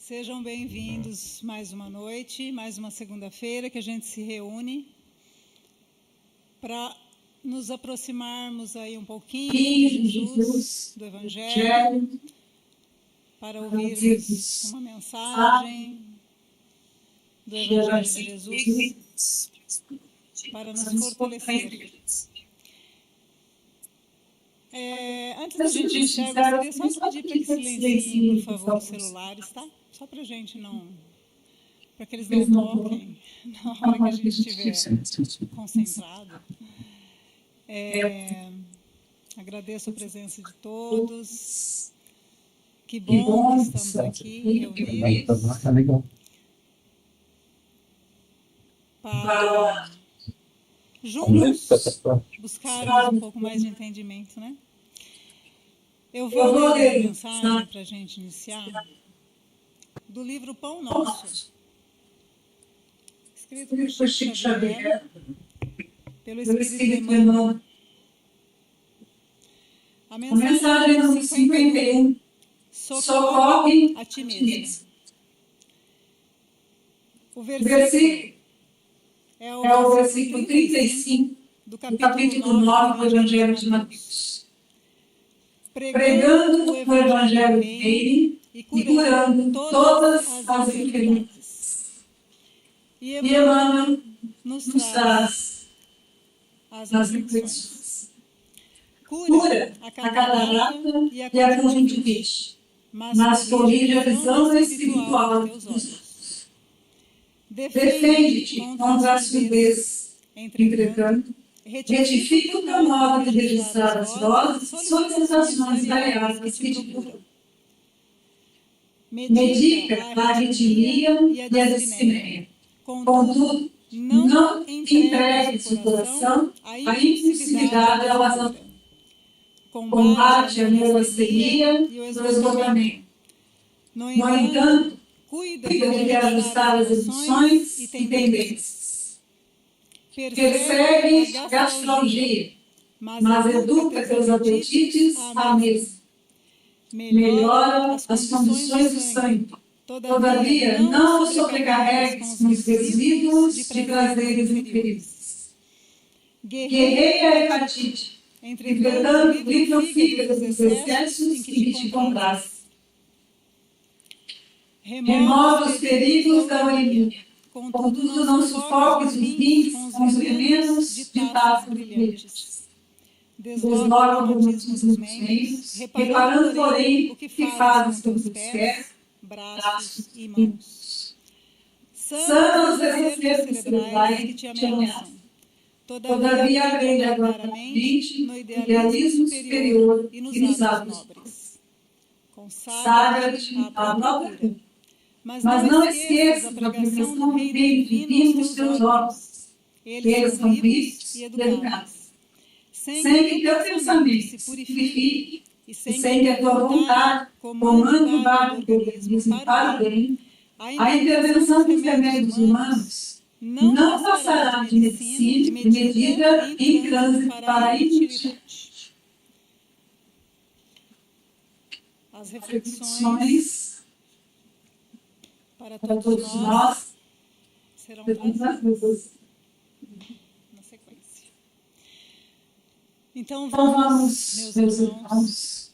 Sejam bem-vindos mais uma noite, mais uma segunda-feira que a gente se reúne para nos aproximarmos aí um pouquinho de Jesus, do Evangelho, para ouvirmos uma mensagem do Evangelho de Jesus, para nos fortalecer. Antes da gente iniciar, eu gostaria só de pedir para que silenciem, por favor, os celulares, tá? Só para a gente não... para que eles não toquem na hora que a gente estiver concentrado. Agradeço a presença de todos. Que bom que estamos aqui reunidos para juntos buscarmos um pouco mais de entendimento, né? Eu vou ler a mensagem para a gente iniciar do livro Pão Nosso, escrito por Chico Xavier, pelo Espírito Emmanuel. A mensagem número 51, socorre a ti mesmo. O versículo é o versículo 35 do capítulo 9 do Evangelho de Mateus. Pregando o Evangelho dele e curando todas as enfermidades. E Emmanuel nos traz as reflexões. Cura a catarata e a conjuntivite, mas corrige a visão espiritual dos olhos. Defende-te contra a surdez, entretanto, retifica o teu modo de registrar as vozes e solicitações variadas que te curam. Medica a arritmia e a dispneia. Contudo, não entregues o coração à impulsividade da razão. Combate a neurastenia e o esgotamento. No entanto, cuida de reajustar as emoções e tendências. Persegue a gastralgia, mas educa teus apetites à mesa. Melhora as condições do sangue. Todavia, não os sobrecarregues com os resíduos de prazeres infelizes. Guerreia a hepatite, entretanto, livra o fígado dos excessos em que te compraz. Remove os perigos da uremia. Contudo, não sufoques os rins com os venenos de taças brilhantes. Desloca o robutismo dos meios, reparando, porém, o que fazes com os pés, braços e mãos. Sana os desejos cerebrais que te ameaçam. Todavia, aprende a guardar a mente no idealismo superior e nos atos nobres. Consagra-te à própria cura. Mas não esqueças a pregação do reino divino nos teus olhos. Eles são vistos e educados. Sem que teu pensamento se purifique e sem que a tua vontade comande o barco do organismo para o bem, a intervenção dos remédios humanos não passará de medida em trânsito para a inutilidade. As reflexões para todos nós serão trazidas na sequência. Então vamos, meus irmãos,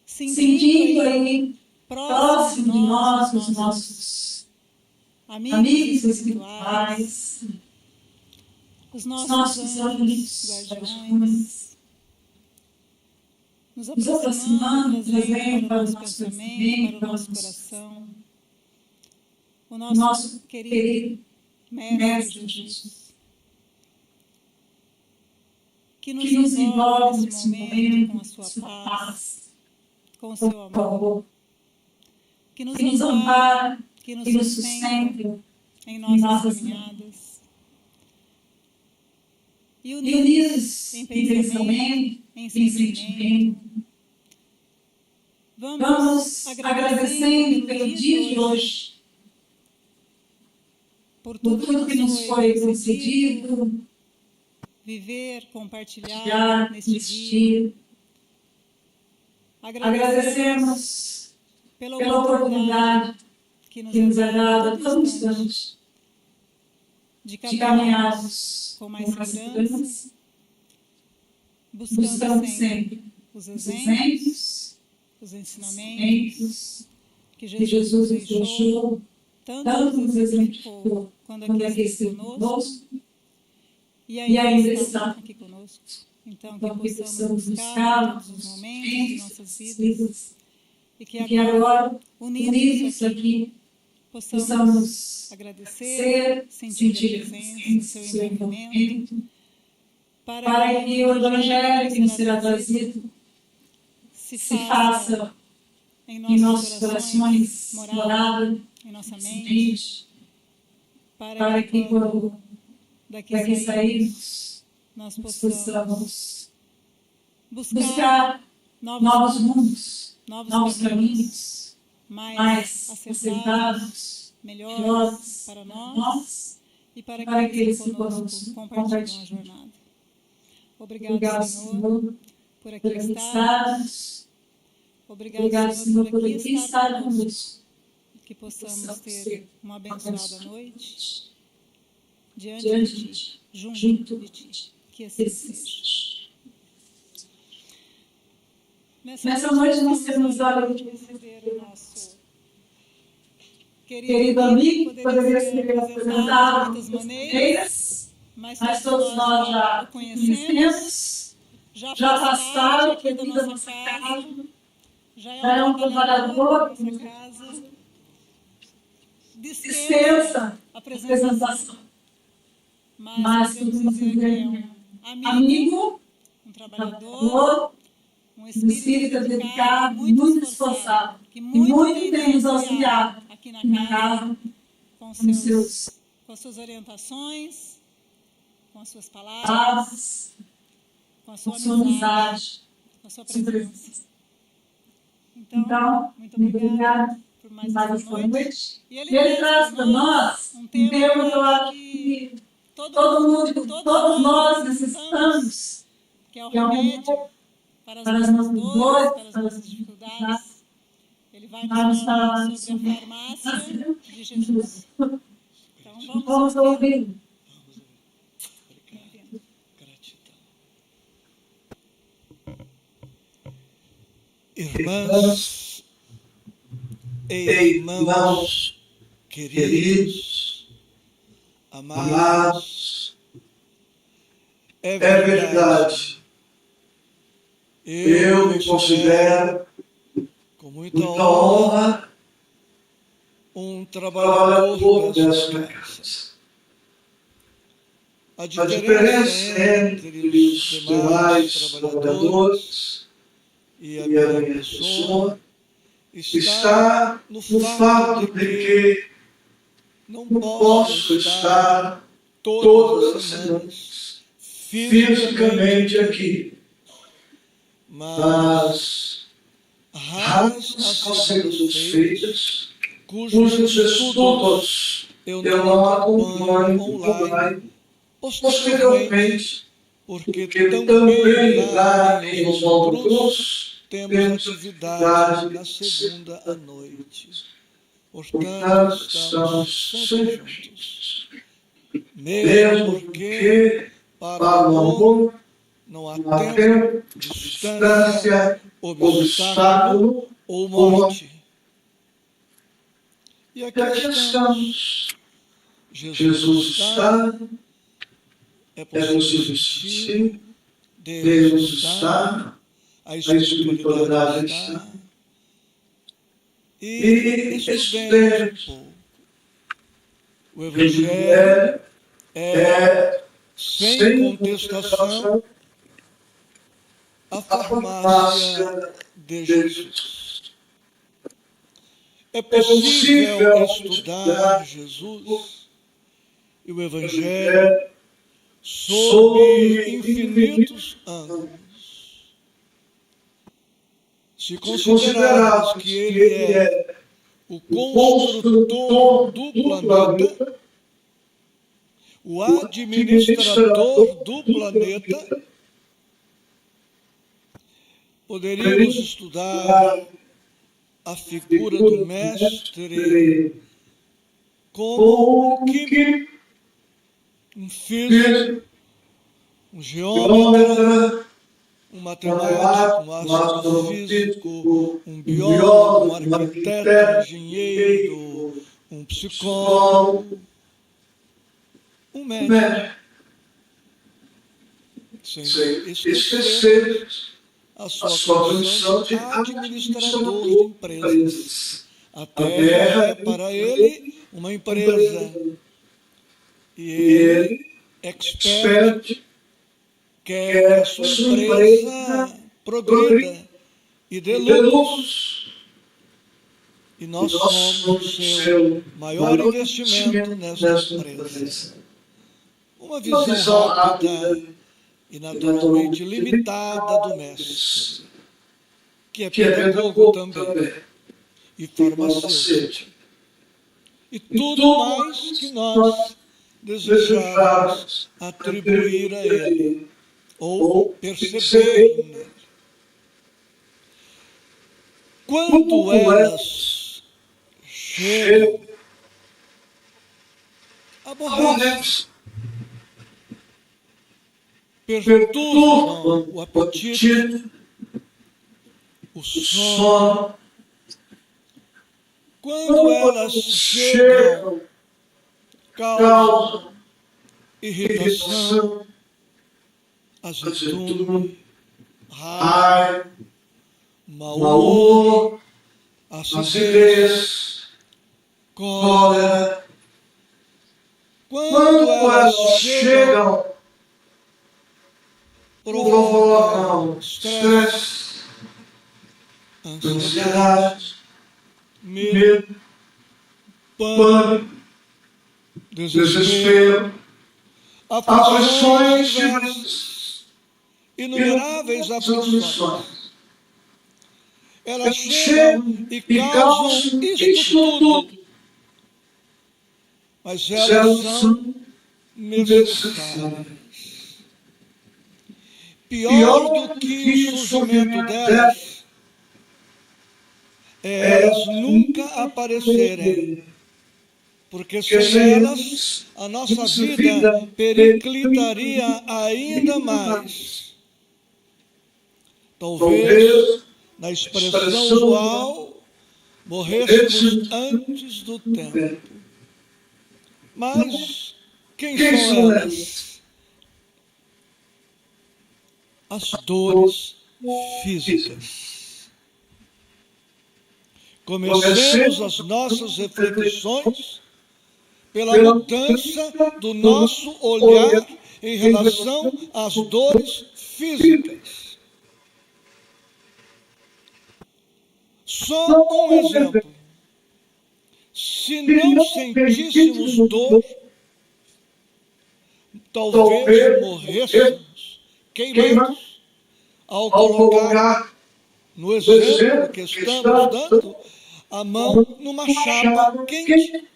sentindo aí próximo de nós os nossos amigos espirituais, os nossos anjos guardiões, nos aproximando, trazendo para o nosso pensamento, para o nosso coração, o nosso querido Mestre Jesus, que nos envolve nesse momento com a sua paz, com o seu amor, que nos ampara, que nos sustenta em nossas caminhadas. E unidos em pensamento, em sentimento, vamos agradecendo pelo dia de hoje, por tudo que nos foi concedido, viver, compartilhar neste dia. Agradecemos pela oportunidade que nos é dada a todo instante de caminharmos com mais segurança, buscando sempre os exemplos, os ensinamentos que Jesus nos deixou, tanto nos exemplificou quando aqui esteve conosco e ainda está aqui conosco. Então, que possamos buscar todos os momentos de nossas vidas e que agora, unidos aqui, possamos agradecer, sentir a presença, o seu envolvimento, para que o Evangelho que nos será trazido se faça em nossos corações morada, em nossa mente, para que quando daqui sairmos, nós possamos buscar novos mundos, novos caminhos, mais acertados, melhores para nós e para aqueles que conosco compartilham a jornada. Obrigado, Senhor, por aqui estarmos. Obrigado, Senhor, por aqui estar conosco. Que possamos ter uma abençoada noite diante de Ti, junto de Ti. Que assim seja. Nessa noite nós temos a hora de receber o nosso querido amigo, que poderia ser apresentado de muitas maneiras, mas todos nós já o conhecemos, já passaram aqui da nossa casa, já é um trabalhador da nossa casa, dispensa a apresentação. Mas podemos dizer que é um amigo, um trabalhador, um espírito dedicado, muito esforçado, que muito tem nos auxiliado aqui na casa, com as suas orientações, com as suas palavras, com a sua amizade, com a sua presença. Então, muito obrigada por mais essa noite. E ele traz para nós um tema que eu acho que todos nós necessitamos, que é o remédio para as nossas dores, para as nossas dificuldades. Ele vai nos falar sobre a farmácia de Jesus. Então, vamos ouvir. Irmãs e irmãos queridos, amados, é verdade. Eu me considero, com muita honra, um trabalhador dessa casa. A diferença entre os demais trabalhadores e a minha pessoa está no fato de que não posso estar todas as semanas fisicamente aqui, mas raras as segundas-feiras cujos estudos eu não acompanho online, posteriormente, porque também lá em Oswaldo Cruz temos atividade na segunda à noite. Portanto, estamos sempre juntos. Mesmo porque, para o amor, não há tempo, distância, obstáculo ou morte. E aqui estamos. Jesus está, é possível sentir, Deus está, a espiritualidade está. E estudemos um pouco. O Evangelho é, sem contestação, a farmácia de Jesus. É possível estudar Jesus e o Evangelho sob infinitos ângulos. Se considerarmos que ele é o construtor do planeta, o administrador do planeta, poderíamos estudar a figura do mestre como um químico, um físico, um geômetra, um matemático, um astrofísico, um biólogo, um arquiteto, um engenheiro, um psicólogo, um médico, sem esquecer a sua condição de administrador de empresas. A Terra é para ele uma empresa. E ele, expert, quer que a sua empresa progrida e dê lucros. E nós somos o seu maior investimento nessa empresa. Uma visão rápida e naturalmente limitada do mestre, que é pedagogo também e farmacêutico. E tudo mais que nós desejamos atribuir a ele ou perceber nele. Quando elas chegam, aborrecem, perturbam o apetite, o sono. Quando elas chegam, causam irritação, azedume, raiva, mau humor, acidez, cólera. Quando elas chegam, provocam estresse, ansiedade, medo, pânico, desespero, aflições diversas, inumeráveis aflições. Elas chegam e causam isto tudo, mas elas são necessárias. Pior do que o surgimento delas é elas nunca aparecerem, porque sem elas a nossa vida periclitaria ainda mais. Talvez, na expressão usual, morrêssemos antes do tempo. Mas quem são elas? As dores físicas. Comecemos as nossas reflexões pela mudança do nosso olhar em relação às dores físicas. Só um exemplo. Se não sentíssemos dor, talvez morrêssemos queimados ao colocar, no exemplo que estamos dando, a mão numa chapa quente.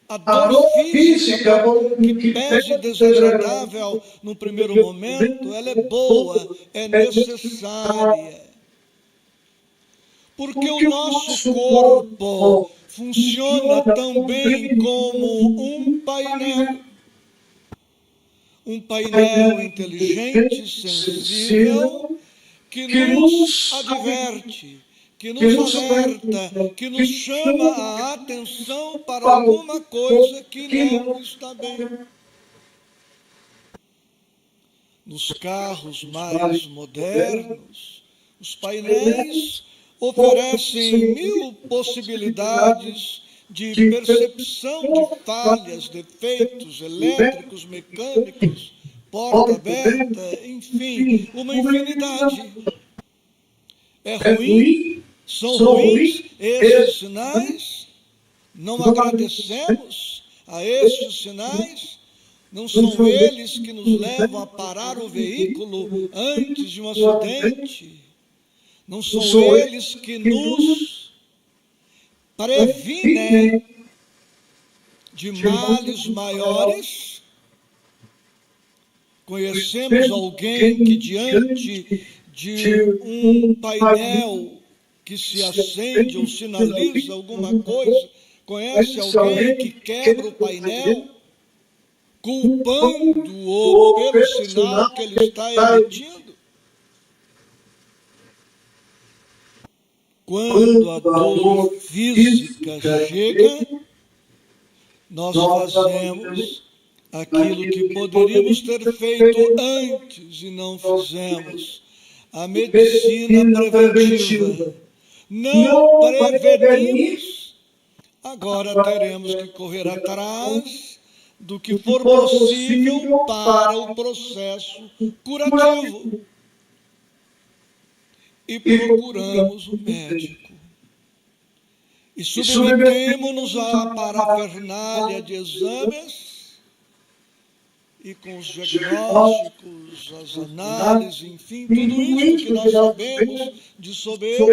A dor física, que pese desagradável no primeiro momento, ela é boa, é necessária. Porque o nosso corpo funciona também como um painel inteligente, sensível, que nos adverte, que nos alerta, que nos chama a atenção para alguma coisa que não está bem. Nos carros mais modernos, os painéis oferecem 1000 possibilidades de percepção de falhas, defeitos elétricos, mecânicos, porta aberta, enfim, uma infinidade. É ruim? São ruins esses sinais? Não agradecemos a estes sinais? Não são eles que nos levam a parar o veículo antes de um acidente? Não são eles que nos previnem de males maiores? Conhecemos alguém que, diante de um painel que se acende ou sinaliza alguma coisa. Conhece alguém que quebra o painel, culpando-o pelo sinal que ele está emitindo? Quando a dor física chega, nós fazemos aquilo que poderíamos ter feito antes e não fizemos. A medicina preventiva. Não prevenimos, agora teremos que correr atrás do que for possível para o processo curativo. E procuramos o médico. E submetemos-nos à parafernália de exames, e com os diagnósticos, as análises, enfim, tudo isso que nós sabemos de sobejo,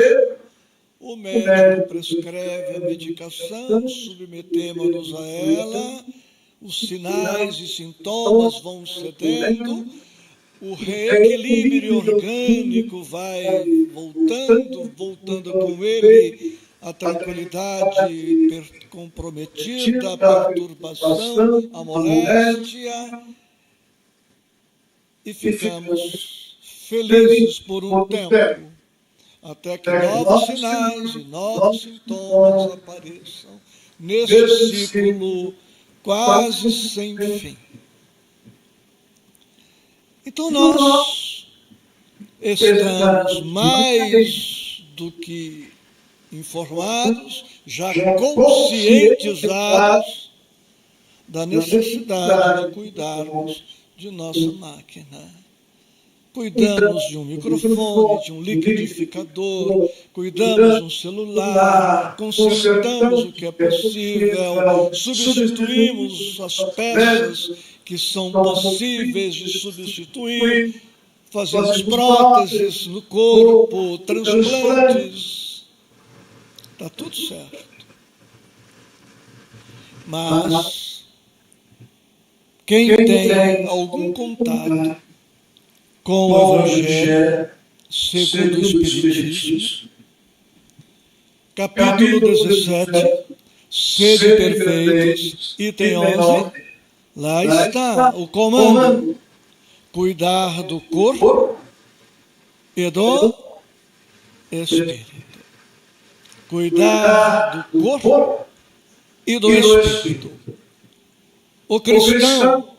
o médico prescreve a medicação, submetemos-nos a ela, os sinais e sintomas vão cedendo, o reequilíbrio orgânico vai voltando com ele a tranquilidade comprometida, a perturbação, a moléstia, e ficamos felizes por um tempo, até que novos sinais e novos sintomas apareçam nesse ciclo quase sem fim. Então nós estamos mais do que informados, já conscientizados da necessidade de cuidarmos de nossa máquina. Cuidamos de um microfone, de um liquidificador, cuidamos de um celular, consertamos o que é possível, substituímos as peças que são possíveis de substituir, fazemos próteses no corpo, transplantes. Está tudo certo. Mas quem tem algum contato com o Evangelho segundo o Espiritismo, capítulo 17, Sede Perfeitos, item 11, lá está o comando: cuidar do corpo e do espírito. Cuidar do corpo e do espírito. O cristão,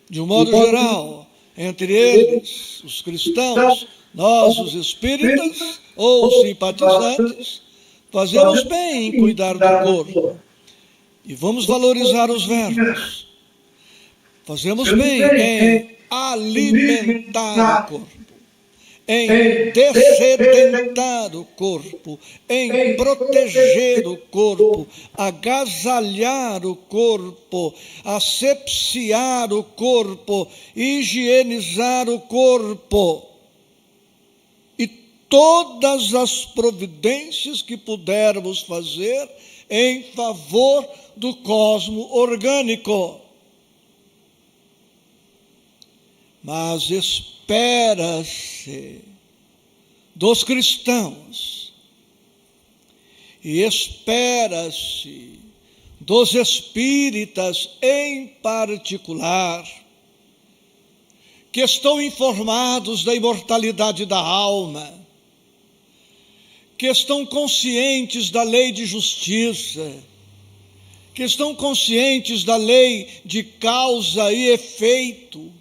de um modo geral, entre eles, os cristãos, nós, os espíritas ou simpatizantes, fazemos bem em cuidar do corpo. E vamos valorizar os verbos. Fazemos bem em alimentar o corpo, em dessedentar o corpo, em proteger o corpo, agasalhar o corpo, asepsiar o corpo, higienizar o corpo. E todas as providências que pudermos fazer em favor do cosmo orgânico. Mas espera-se dos cristãos e espera-se dos espíritas em particular, que estão informados da imortalidade da alma, que estão conscientes da lei de justiça, que estão conscientes da lei de causa e efeito.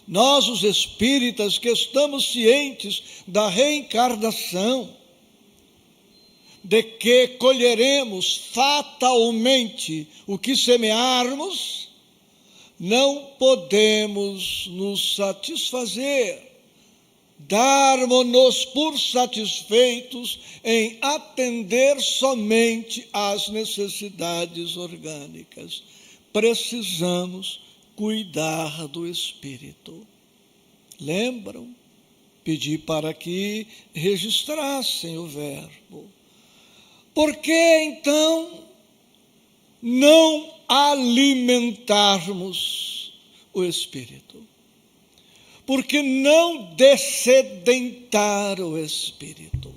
Nós, os espíritas, que estamos cientes da reencarnação, de que colheremos fatalmente o que semearmos, não podemos nos satisfazer, darmos-nos por satisfeitos em atender somente às necessidades orgânicas. Precisamos cuidar do espírito. Lembram? Pedi para que registrassem o verbo. Por que, então, não alimentarmos o espírito? Por que não dessedentar o espírito?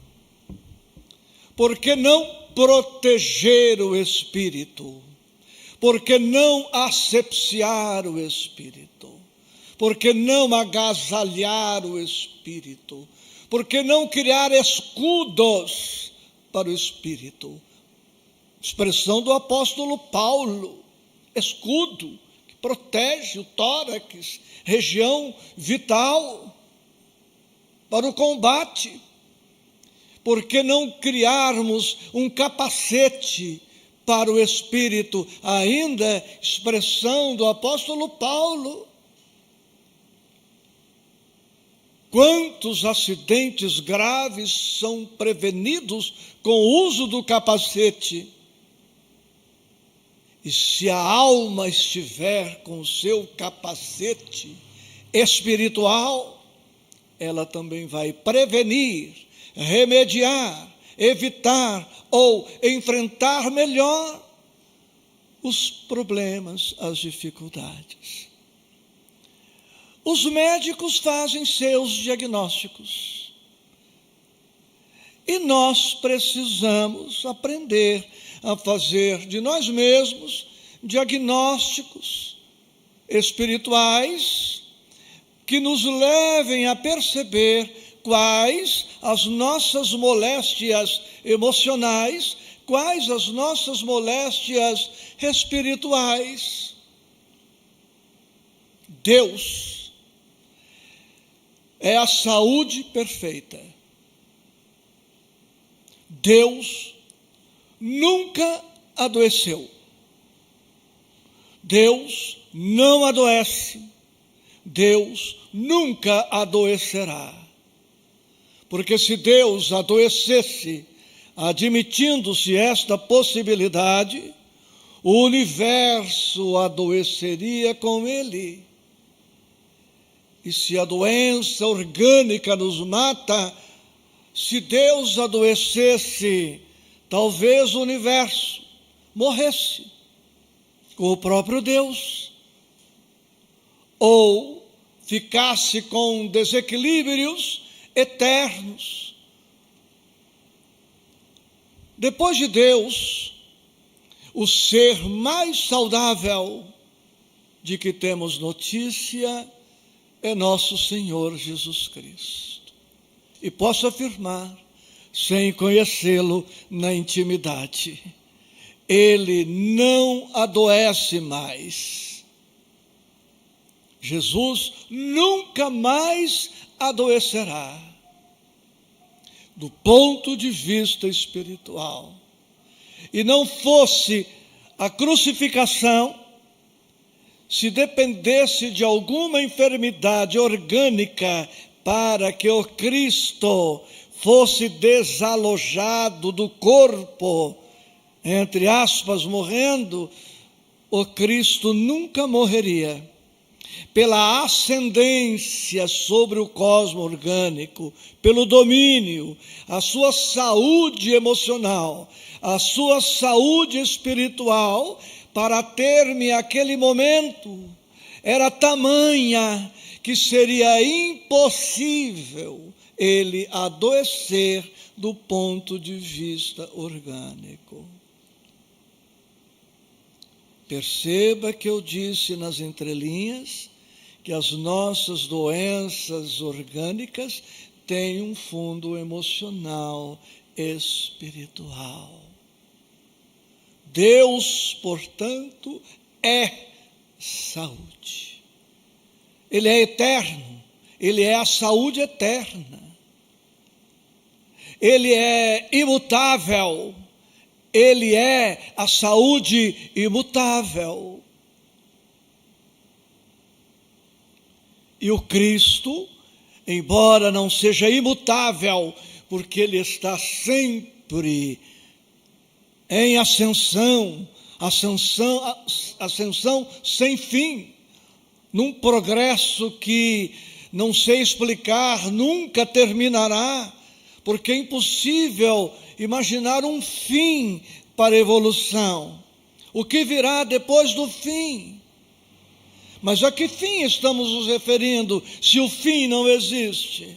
Por que não proteger o espírito? Por que não asepsiar o espírito? Por que não agasalhar o espírito? Por que não criar escudos para o espírito? Expressão do apóstolo Paulo, escudo que protege o tórax, região vital para o combate. Por que não criarmos um capacete para o espírito? Ainda expressão do apóstolo Paulo. Quantos acidentes graves são prevenidos com o uso do capacete? E se a alma estiver com o seu capacete espiritual, ela também vai prevenir, remediar, evitar ou enfrentar melhor os problemas, as dificuldades. Os médicos fazem seus diagnósticos. E nós precisamos aprender a fazer de nós mesmos diagnósticos espirituais que nos levem a perceber quais as nossas moléstias emocionais, quais as nossas moléstias espirituais. Deus é a saúde perfeita. Deus nunca adoeceu. Deus não adoece. Deus nunca adoecerá. Porque se Deus adoecesse, admitindo-se esta possibilidade, o universo adoeceria com ele. E se a doença orgânica nos mata, se Deus adoecesse, talvez o universo morresse com o próprio Deus, ou ficasse com desequilíbrios eternos. Depois de Deus, o ser mais saudável de que temos notícia é nosso Senhor Jesus Cristo. E posso afirmar, sem conhecê-lo na intimidade, ele não adoece mais. Jesus nunca mais adoecerá. Do ponto de vista espiritual. E não fosse a crucificação, se dependesse de alguma enfermidade orgânica para que o Cristo fosse desalojado do corpo, entre aspas, morrendo, o Cristo nunca morreria. Pela ascendência sobre o cosmo orgânico, pelo domínio, a sua saúde emocional, a sua saúde espiritual, para ter-me aquele momento, era tamanha que seria impossível ele adoecer do ponto de vista orgânico. Perceba que eu disse nas entrelinhas que as nossas doenças orgânicas têm um fundo emocional, espiritual. Deus, portanto, é saúde. Ele é eterno, ele é a saúde eterna. Ele é imutável, ele é a saúde imutável. E o Cristo, embora não seja imutável, porque ele está sempre em ascensão sem fim, num progresso que não sei explicar, nunca terminará, porque é impossível imaginar um fim para a evolução. O que virá depois do fim? Mas a que fim estamos nos referindo se o fim não existe?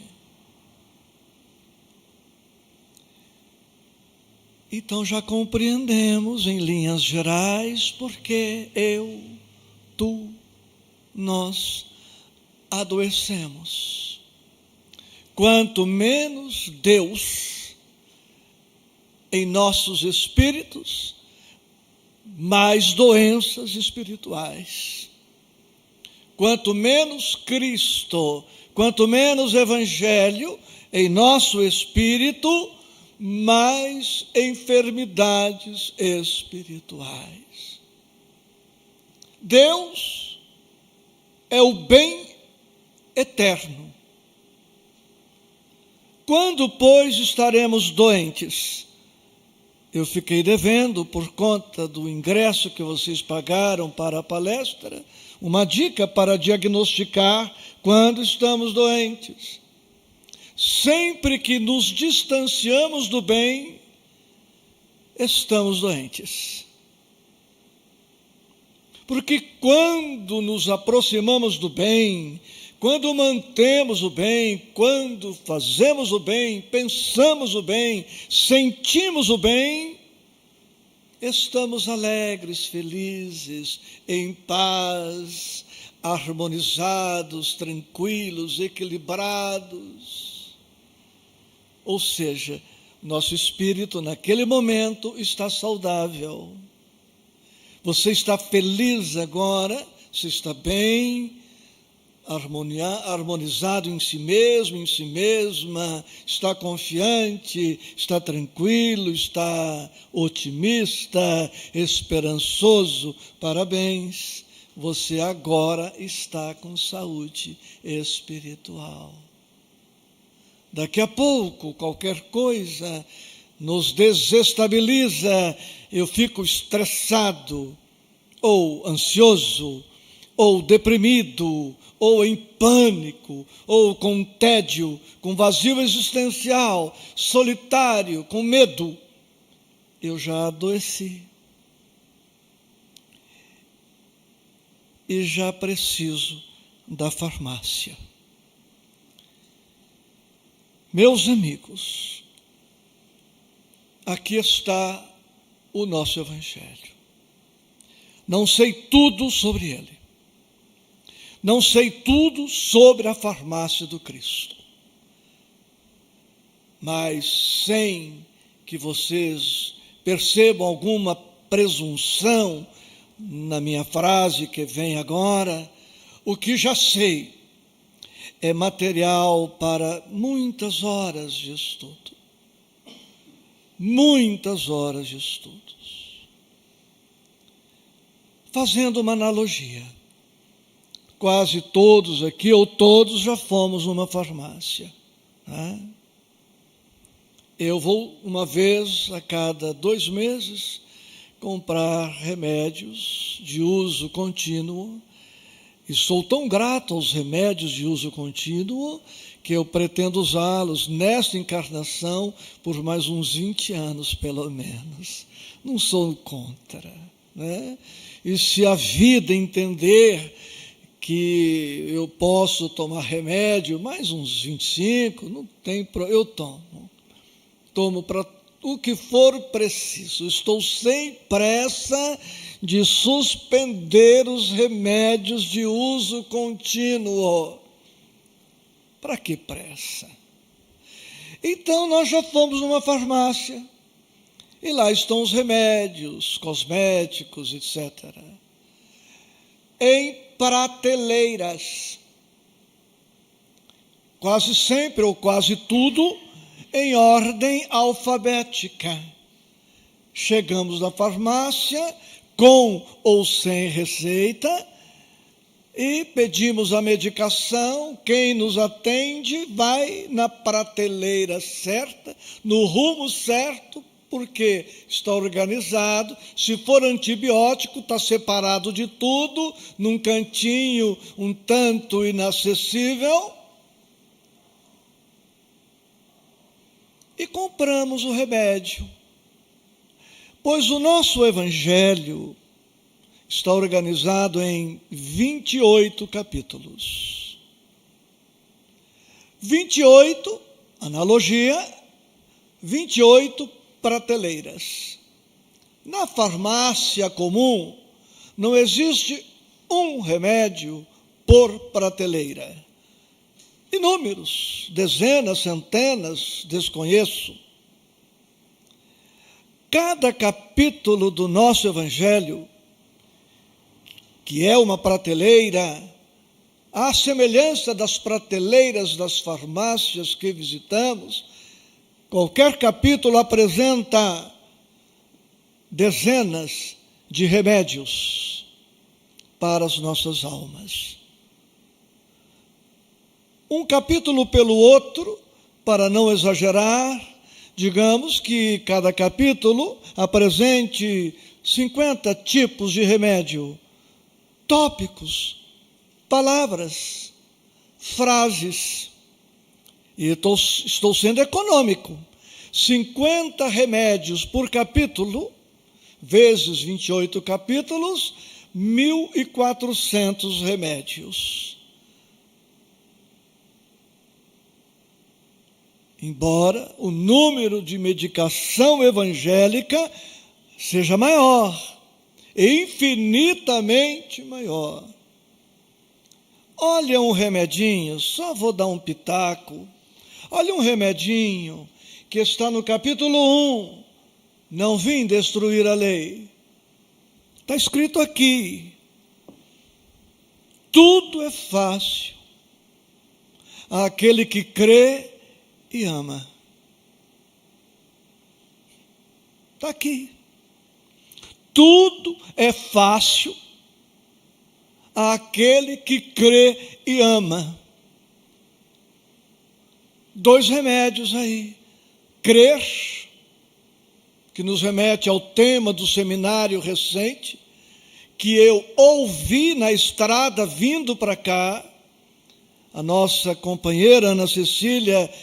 Então já compreendemos em linhas gerais porque eu, tu, nós adoecemos. Quanto menos Deus em nossos espíritos, mais doenças espirituais. Quanto menos Cristo, quanto menos Evangelho em nosso espírito, mais enfermidades espirituais. Deus é o bem eterno. Quando, pois, estaremos doentes? Eu fiquei devendo, por conta do ingresso que vocês pagaram para a palestra, uma dica para diagnosticar quando estamos doentes. Sempre que nos distanciamos do bem, estamos doentes. Porque quando nos aproximamos do bem, quando mantemos o bem, quando fazemos o bem, pensamos o bem, sentimos o bem, estamos alegres, felizes, em paz, harmonizados, tranquilos, equilibrados. Ou seja, nosso espírito naquele momento está saudável. Você está feliz agora, você está bem, harmonizado em si mesmo, em si mesma, está confiante, está tranquilo, está otimista, esperançoso. Parabéns, você agora está com saúde espiritual. Daqui a pouco, qualquer coisa nos desestabiliza, eu fico estressado, ou ansioso, ou deprimido, ou em pânico, ou com tédio, com vazio existencial, solitário, com medo. Eu já adoeci. E já preciso da farmácia. Meus amigos, aqui está o nosso Evangelho. Não sei tudo sobre ele. Não sei tudo sobre a farmácia do Cristo. Mas sem que vocês percebam alguma presunção na minha frase que vem agora, o que já sei é material para muitas horas de estudo. Muitas horas de estudos. Fazendo uma analogia, quase todos aqui, ou todos, já fomos numa farmácia. Né? Eu vou uma vez a cada 2 meses comprar remédios de uso contínuo, e sou tão grato aos remédios de uso contínuo que eu pretendo usá-los nesta encarnação por mais uns 20 anos, pelo menos. Não sou contra, né? E se a vida entender que eu posso tomar remédio mais uns 25, não tem problema, eu tomo para o que for preciso. Estou sem pressa de suspender os remédios de uso contínuo. Para que pressa? Então nós já fomos numa farmácia e lá estão os remédios, cosméticos, etc. Em prateleiras. Quase sempre ou quase tudo em ordem alfabética. Chegamos na farmácia, com ou sem receita, e pedimos a medicação. Quem nos atende vai na prateleira certa, no rumo certo, porque está organizado. Se for antibiótico, está separado de tudo, num cantinho um tanto inacessível. E compramos o remédio. Pois o nosso Evangelho, está organizado em 28 capítulos. 28, analogia, 28 prateleiras. Na farmácia comum, não existe um remédio por prateleira. Inúmeros, dezenas, centenas, desconheço. Cada capítulo do nosso Evangelho, que é uma prateleira, à semelhança das prateleiras das farmácias que visitamos, qualquer capítulo apresenta dezenas de remédios para as nossas almas. Um capítulo pelo outro, para não exagerar, digamos que cada capítulo apresente 50 tipos de remédio, tópicos, palavras, frases. E estou sendo econômico. 50 remédios por capítulo, vezes 28 capítulos, 1.400 remédios. Embora o número de medicação evangélica seja maior, infinitamente maior. Olha um remedinho, só vou dar um pitaco. Olha um remedinho que está no capítulo 1. Não vim destruir a lei. Está escrito aqui. Tudo é fácil àquele que crê e ama. Está aqui. Tudo é fácil àquele que crê e ama. 2 remédios aí. Crer, que nos remete ao tema do seminário recente, que eu ouvi na estrada vindo para cá. A nossa companheira Ana Cecília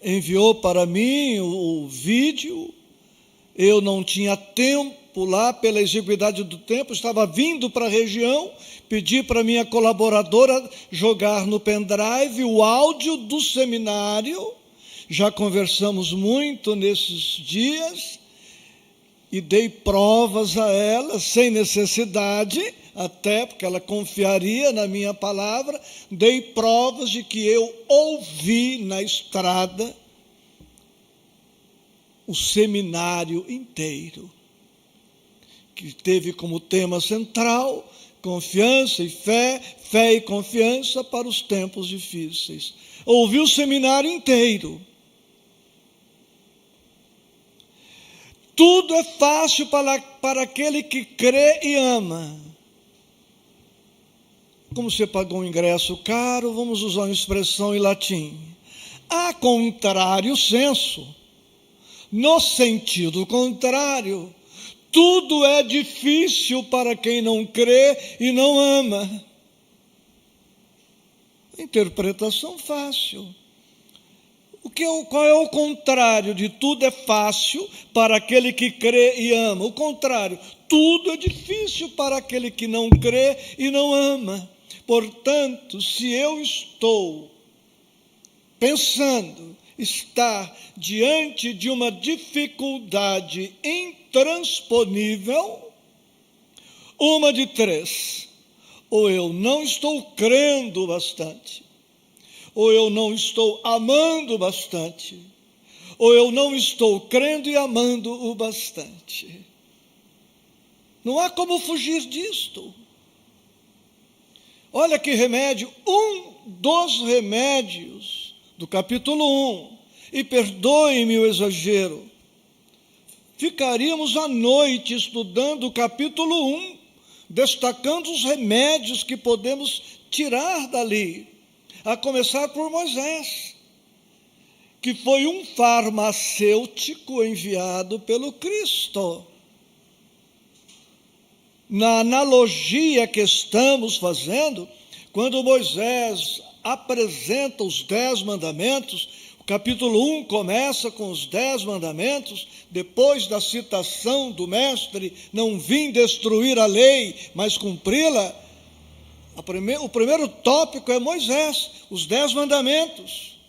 enviou para mim o vídeo. Eu não tinha tempo lá, pela exiguidade do tempo, estava vindo para a região, pedi para minha colaboradora jogar no pendrive o áudio do seminário. Já conversamos muito nesses dias e dei provas a ela, sem necessidade, até porque ela confiaria na minha palavra, dei provas de que eu ouvi na estrada o seminário inteiro, que teve como tema central confiança e fé, fé e confiança para os tempos difíceis. Ouvi o seminário inteiro. Tudo é fácil para aquele que crê e ama. Como você pagou um ingresso caro, vamos usar uma expressão em latim. A contrário senso, no sentido contrário, tudo é difícil para quem não crê e não ama. Interpretação fácil. Qual é o contrário de tudo é fácil para aquele que crê e ama? O contrário, tudo é difícil para aquele que não crê e não ama. Portanto, se eu estou pensando estar diante de uma dificuldade intransponível, uma de 3: ou eu não estou crendo bastante, ou eu não estou amando bastante, ou eu não estou crendo e amando o bastante. Não há como fugir disto. Olha que remédio, um dos remédios do capítulo 1, e perdoe-me o exagero, ficaríamos à noite estudando o capítulo 1, destacando os remédios que podemos tirar dali, a começar por Moisés, que foi um farmacêutico enviado pelo Cristo. Na analogia que estamos fazendo, quando Moisés apresenta os 10 mandamentos, o capítulo 1 começa com os 10 mandamentos, depois da citação do mestre, não vim destruir a lei, mas cumpri-la. O primeiro tópico é Moisés, os 10 mandamentos,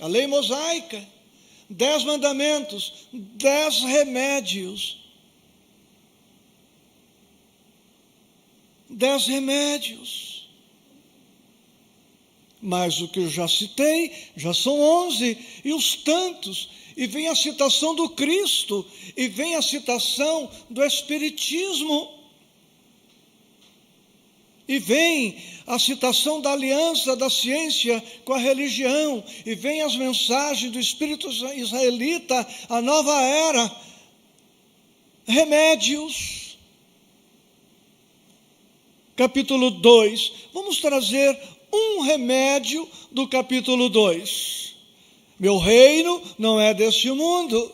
a lei mosaica, 10 mandamentos, 10 remédios. 10 remédios. Mas o que eu já citei, já são 11, e os tantos, e vem a citação do Cristo, e vem a citação do Espiritismo, e vem a citação da aliança da ciência com a religião, e vem as mensagens do Espírito israelita, a nova era, remédios. Capítulo 2, vamos trazer um remédio do capítulo 2. Meu reino não é deste mundo.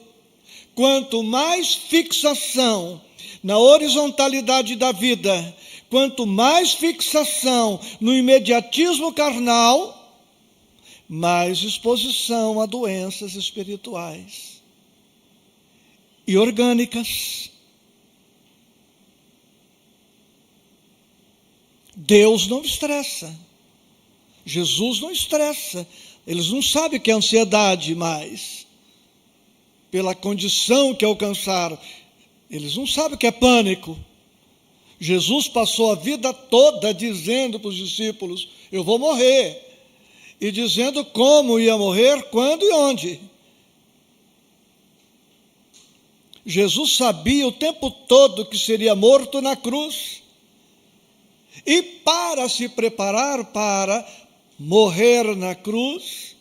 Quanto mais fixação na horizontalidade da vida, quanto mais fixação no imediatismo carnal, mais exposição a doenças espirituais e orgânicas. Deus não estressa. Jesus não estressa. Eles não sabem o que é ansiedade mais. Pela condição que alcançaram. Eles não sabem o que é pânico. Jesus passou a vida toda dizendo para os discípulos, eu vou morrer. E dizendo como ia morrer, quando e onde. Jesus sabia o tempo todo que seria morto na cruz. E para se preparar para morrer na cruz,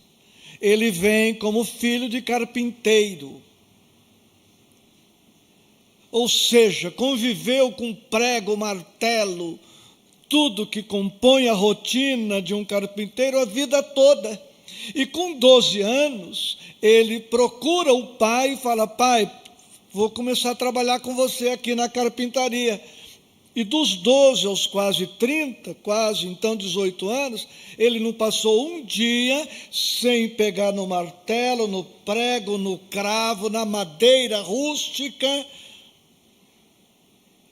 ele vem como filho de carpinteiro. Ou seja, conviveu com prego, martelo, tudo que compõe a rotina de um carpinteiro a vida toda. E com 12 anos, ele procura o pai e fala, pai, vou começar a trabalhar com você aqui na carpintaria. E dos 12 aos quase 30, quase então 18 anos, ele não passou um dia sem pegar no martelo, no prego, no cravo, na madeira rústica.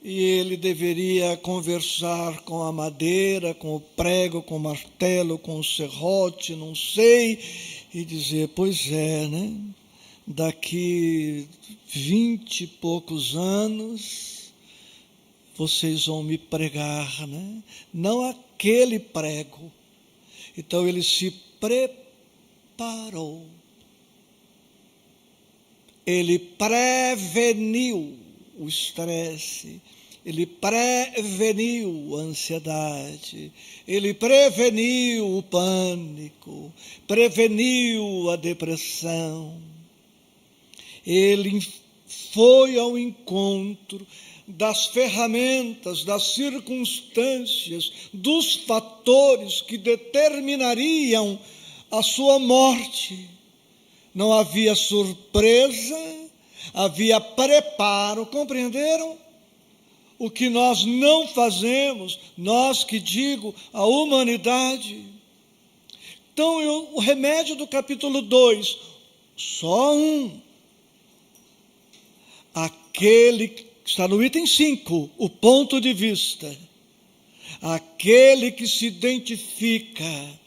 E ele deveria conversar com a madeira, com o prego, com o martelo, com o serrote, não sei, e dizer, pois é, né? Daqui 20 e poucos anos vocês vão me pregar, né? Não aquele prego. Então ele se preparou. Ele preveniu o estresse, ele preveniu a ansiedade, ele preveniu o pânico, preveniu a depressão. Ele foi ao encontro das ferramentas, das circunstâncias, dos fatores que determinariam a sua morte. Não havia surpresa, havia preparo, compreenderam? O que nós não fazemos, nós que digo, a humanidade. Então, o remédio do capítulo 2, só um. Aquele que está no item 5, o ponto de vista. Aquele que se identifica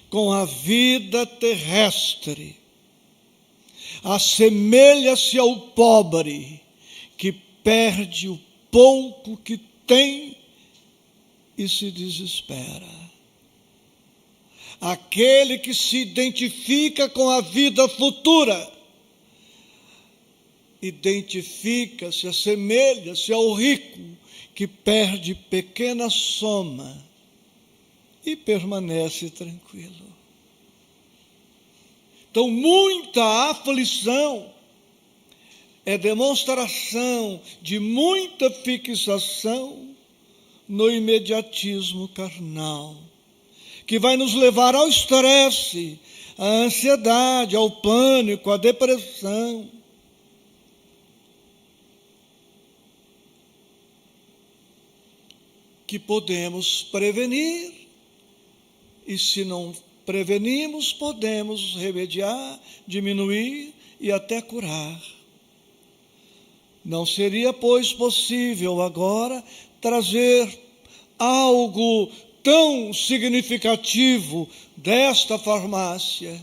com a vida terrestre, assemelha-se ao pobre que perde o pouco que tem e se desespera. Aquele que se identifica com a vida futura, identifica-se, assemelha-se ao rico que perde pequena soma e permanece tranquilo. Então, muita aflição é demonstração de muita fixação no imediatismo carnal, que vai nos levar ao estresse, à ansiedade, ao pânico, à depressão. Que podemos prevenir, e se não prevenimos, podemos remediar, diminuir e até curar. Não seria, pois, possível agora trazer algo tão significativo desta farmácia.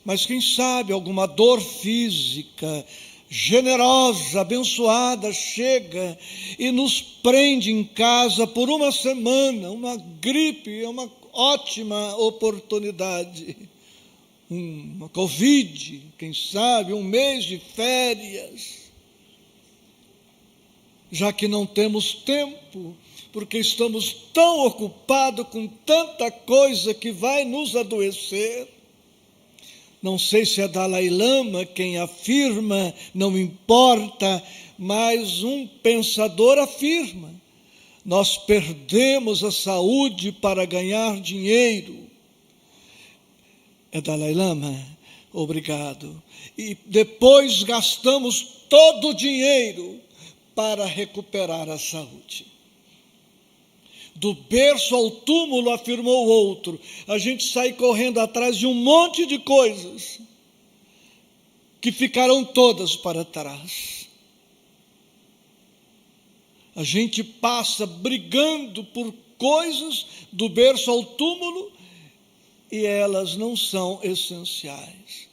Mas quem sabe alguma dor física generosa, abençoada, chega e nos prende em casa por uma semana. Uma gripe é uma ótima oportunidade. Uma Covid, quem sabe, um mês de férias. Já que não temos tempo, porque estamos tão ocupados com tanta coisa que vai nos adoecer. Não sei se é Dalai Lama quem afirma, não importa, mas um pensador afirma: nós perdemos a saúde para ganhar dinheiro. É Dalai Lama? Obrigado. E depois gastamos todo o dinheiro para recuperar a saúde. Do berço ao túmulo, afirmou o outro, a gente sai correndo atrás de um monte de coisas que ficarão todas para trás. A gente passa brigando por coisas do berço ao túmulo e elas não são essenciais.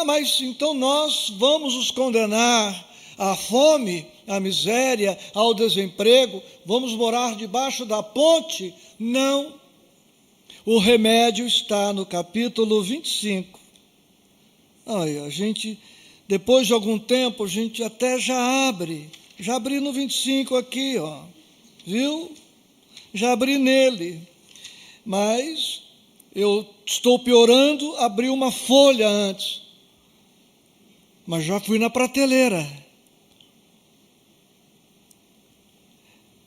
Mas então nós vamos nos condenar à fome, à miséria, ao desemprego, vamos morar debaixo da ponte? Não. O remédio está no capítulo 25. A gente, depois de algum tempo, a gente até já abri no 25 aqui, viu? Já abri nele, mas eu estou piorando, abri uma folha antes, mas já fui na prateleira.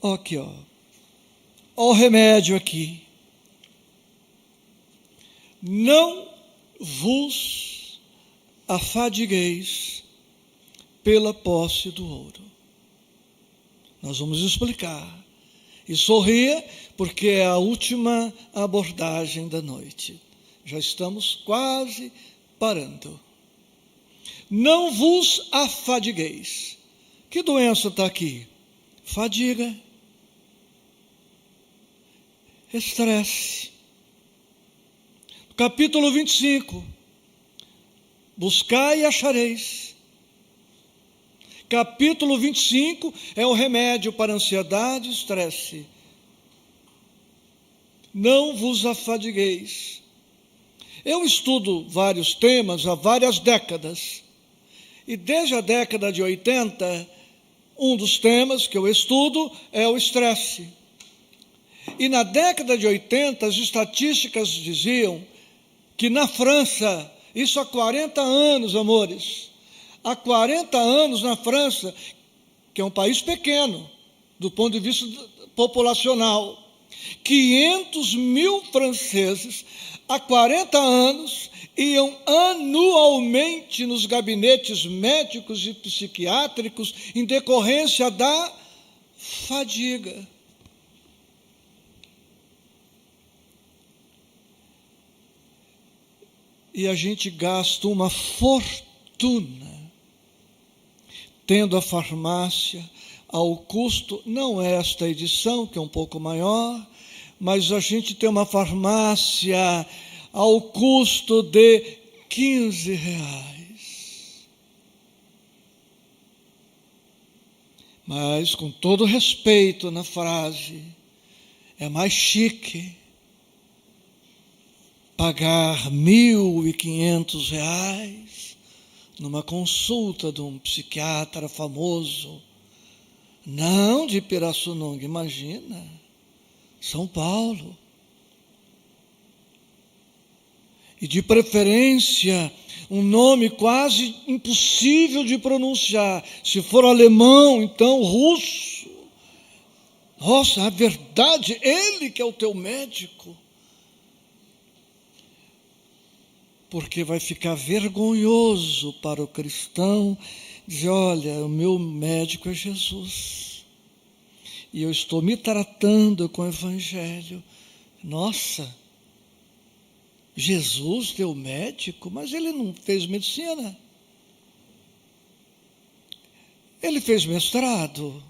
Aqui, Olha o remédio aqui. Não vos afadigueis pela posse do ouro. Nós vamos explicar. E sorria, porque é a última abordagem da noite. Já estamos quase parando. Não vos afadigueis. Que doença está aqui? Fadiga. Estresse. Capítulo 25. Buscai e achareis. Capítulo 25 é o remédio para ansiedade e estresse. Não vos afadigueis. Eu estudo vários temas há várias décadas. E desde a década de 80, um dos temas que eu estudo é o estresse. E na década de 80, as estatísticas diziam que na França, isso há 40 anos, amores, há 40 anos na França, que é um país pequeno, do ponto de vista populacional, 500 mil franceses, há 40 anos, iam anualmente nos gabinetes médicos e psiquiátricos em decorrência da fadiga. E a gente gasta uma fortuna tendo a farmácia ao custo, não é esta edição, que é um pouco maior, mas a gente tem uma farmácia ao custo de R$15. Mas, com todo respeito na frase, é mais chique pagar R$1.500 numa consulta de um psiquiatra famoso, não de Pirassununga, imagina, São Paulo. E de preferência, um nome quase impossível de pronunciar. Se for alemão, então russo. Nossa, a verdade, ele que é o teu médico. Porque vai ficar vergonhoso para o cristão dizer: olha, o meu médico é Jesus. E eu estou me tratando com o Evangelho. Nossa, Jesus deu médico, mas ele não fez medicina. Ele fez mestrado,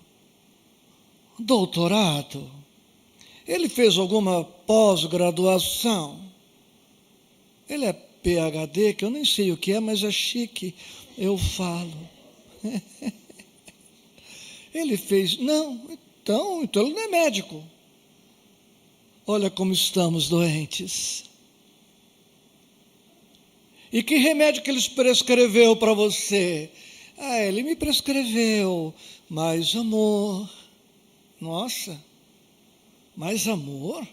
doutorado. Ele fez alguma pós-graduação. Ele é PhD, que eu nem sei o que é, mas é chique, eu falo. Ele fez, não, então ele não é médico. Olha como estamos doentes. E que remédio que ele prescreveu para você? Ele me prescreveu mais amor. Nossa, mais amor?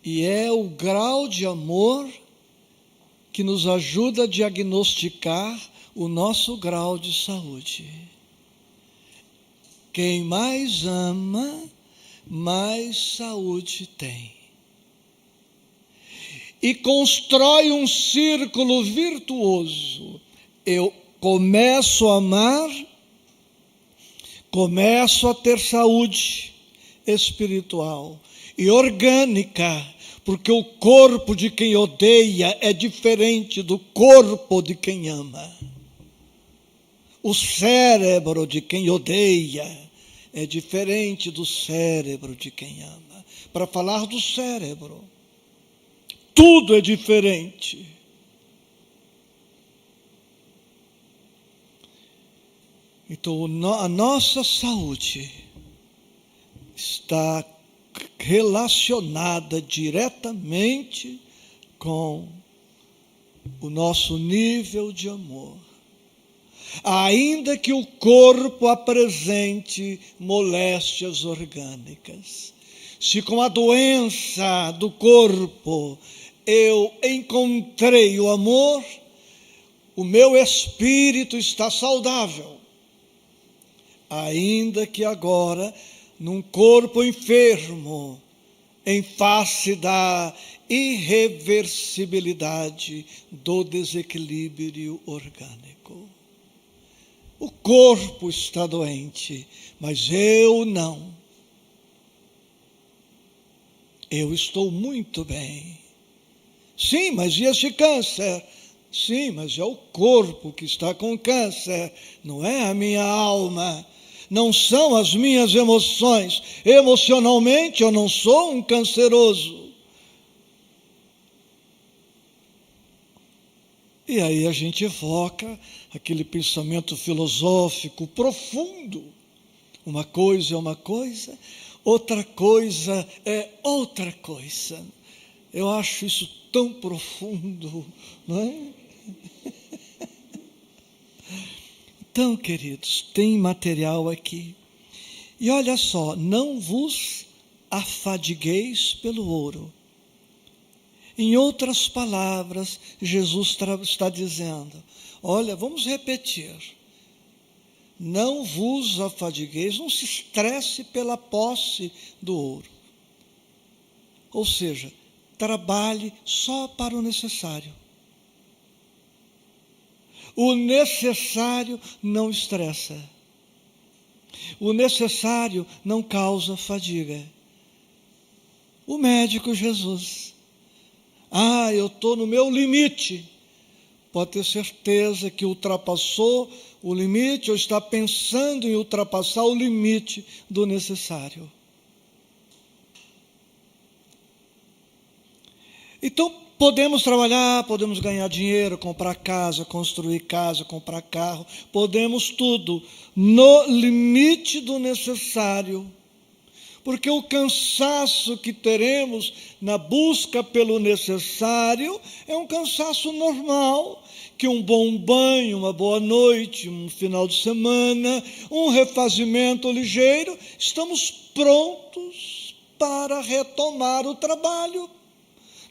E é o grau de amor que nos ajuda a diagnosticar o nosso grau de saúde. Quem mais ama, mais saúde tem. E constrói um círculo virtuoso. Eu começo a amar, começo a ter saúde espiritual e orgânica, porque o corpo de quem odeia é diferente do corpo de quem ama. O cérebro de quem odeia é diferente do cérebro de quem ama. Para falar do cérebro, tudo é diferente. Então, a nossa saúde está relacionada diretamente com o nosso nível de amor. Ainda que o corpo apresente moléstias orgânicas, se com a doença do corpo eu encontrei o amor, o meu espírito está saudável. Ainda que agora, num corpo enfermo, em face da irreversibilidade do desequilíbrio orgânico. O corpo está doente, mas eu não. Eu estou muito bem. Sim, mas e este câncer? Sim, mas é o corpo que está com câncer, não é a minha alma. Não são as minhas emoções. Emocionalmente eu não sou um canceroso. E aí a gente evoca aquele pensamento filosófico profundo. Uma coisa é uma coisa, outra coisa é outra coisa. Eu acho isso tão profundo, não é? Então, queridos, tem material aqui. E olha só, não vos afadigueis pelo ouro. Em outras palavras, Jesus está dizendo, olha, vamos repetir. Não vos afadigueis, não se estresse pela posse do ouro. Ou seja, trabalhe só para o necessário. O necessário não estressa. O necessário não causa fadiga. O médico Jesus. Eu estou no meu limite. Pode ter certeza que ultrapassou o limite ou está pensando em ultrapassar o limite do necessário. Então, podemos trabalhar, podemos ganhar dinheiro, comprar casa, construir casa, comprar carro, podemos tudo no limite do necessário, porque o cansaço que teremos na busca pelo necessário é um cansaço normal, que um bom banho, uma boa noite, um final de semana, um refazimento ligeiro, estamos prontos para retomar o trabalho.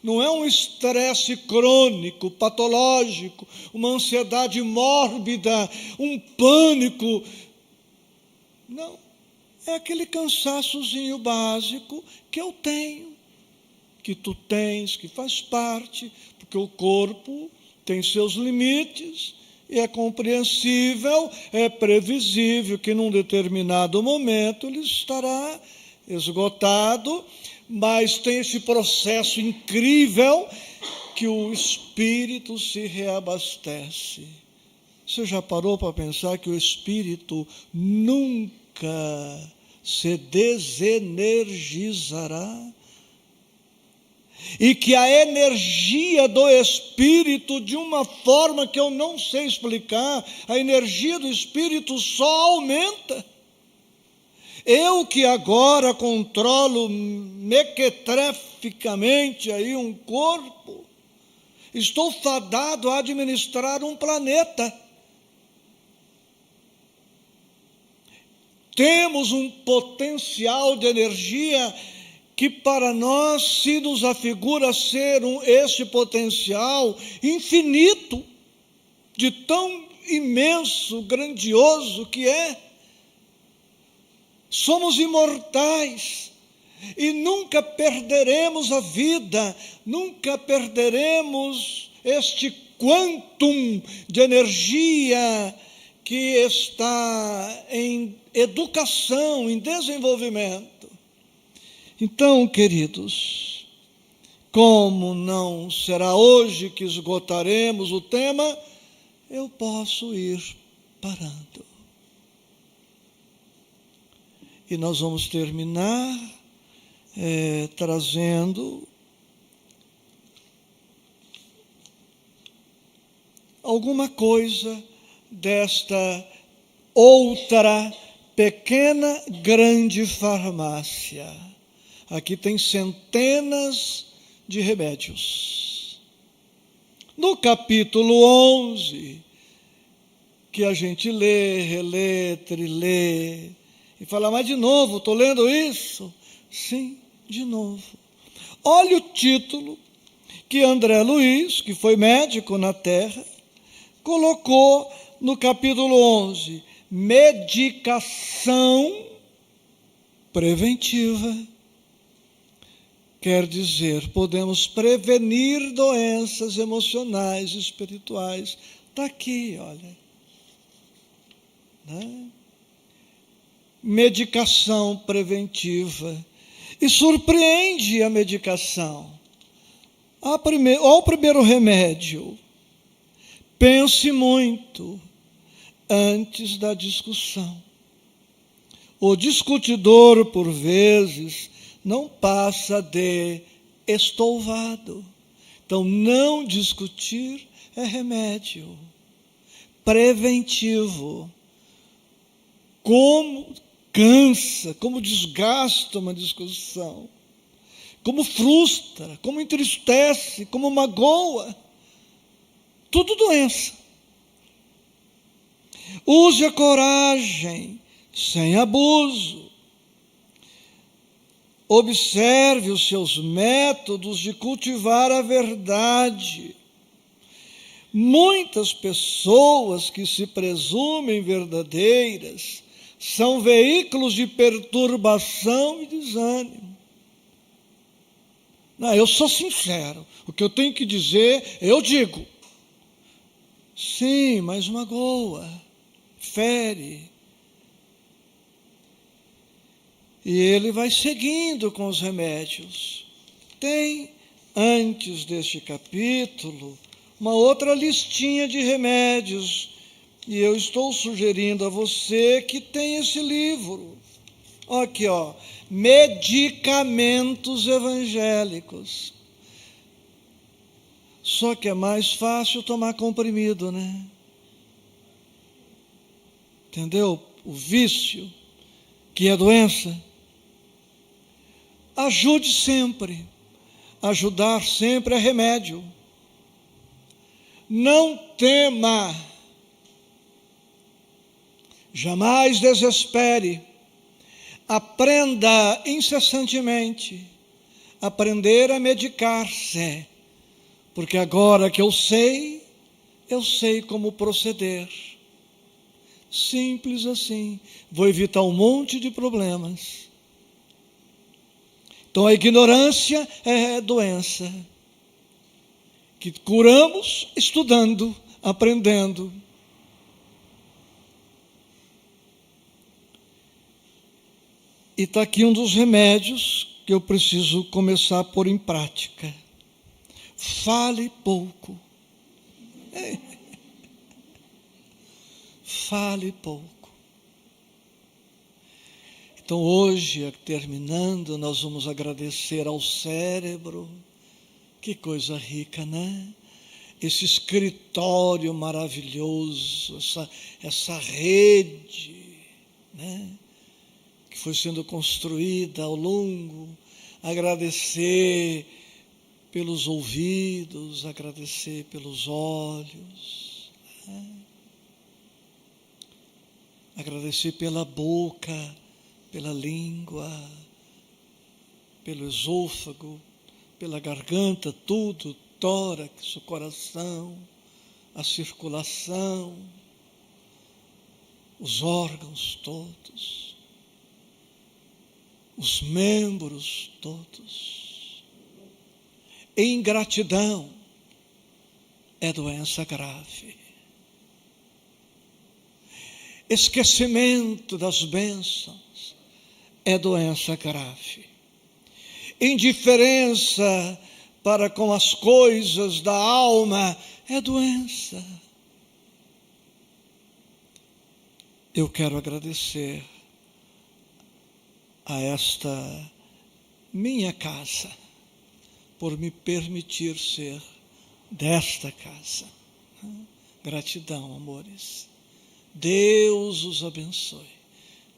Não é um estresse crônico, patológico, uma ansiedade mórbida, um pânico. Não, é aquele cansaçozinho básico que eu tenho, que tu tens, que faz parte, porque o corpo tem seus limites, e é compreensível, é previsível que num determinado momento ele estará esgotado, mas tem esse processo incrível que o espírito se reabastece. Você já parou para pensar que o espírito nunca se desenergizará? E que a energia do espírito, de uma forma que eu não sei explicar, a energia do espírito só aumenta. Eu que agora controlo mequetreficamente aí um corpo, estou fadado a administrar um planeta. Temos um potencial de energia que para nós se nos afigura ser esse potencial infinito, de tão imenso, grandioso que é. Somos imortais e nunca perderemos a vida, nunca perderemos este quantum de energia que está em educação, em desenvolvimento. Então, queridos, como não será hoje que esgotaremos o tema, eu posso ir parando. E nós vamos terminar trazendo alguma coisa desta outra pequena, grande farmácia. Aqui tem centenas de remédios. No capítulo 11, que a gente lê, relê, trilê, e fala, mas de novo, estou lendo isso? Sim, de novo. Olha o título que André Luiz, que foi médico na Terra, colocou no capítulo 11, medicação preventiva. Quer dizer, podemos prevenir doenças emocionais e espirituais. Está aqui, olha. Né? Medicação preventiva. E surpreende a medicação. Olha o primeiro remédio. Pense muito antes da discussão. O discutidor, por vezes, não passa de estouvado. Então, não discutir é remédio preventivo. Como cansa, como desgasta uma discussão, como frustra, como entristece, como magoa. Tudo doença. Use a coragem, sem abuso. Observe os seus métodos de cultivar a verdade. Muitas pessoas que se presumem verdadeiras são veículos de perturbação e desânimo. Não, eu sou sincero. O que eu tenho que dizer, eu digo. Sim, mas magoa, fere. E ele vai seguindo com os remédios. Tem, antes deste capítulo, uma outra listinha de remédios. E eu estou sugerindo a você que tem esse livro. Aqui, ó. Medicamentos evangélicos. Só que é mais fácil tomar comprimido, né? Entendeu? O vício, que é doença. Ajude sempre. Ajudar sempre é remédio. Não tema. Jamais desespere. Aprenda incessantemente. Aprender a medicar-se. Porque agora que eu sei como proceder. Simples assim. Vou evitar um monte de problemas. Então a ignorância é doença. Que curamos estudando, aprendendo. E está aqui um dos remédios que eu preciso começar a pôr em prática. Fale pouco. Fale pouco. Então hoje, terminando, nós vamos agradecer ao cérebro. Que coisa rica, né? Esse escritório maravilhoso, essa rede, né? Que foi sendo construída ao longo. Agradecer pelos ouvidos, agradecer pelos olhos, né? Agradecer pela boca, pela língua, pelo esôfago, pela garganta, tudo, tórax, o coração, a circulação, os órgãos todos, os membros todos. Ingratidão é doença grave. Esquecimento das bênçãos é doença grave. Indiferença para com as coisas da alma é doença. Eu quero agradecer a esta minha casa por me permitir ser desta casa. Gratidão, amores. Deus os abençoe.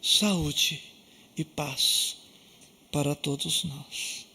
Saúde e paz para todos nós.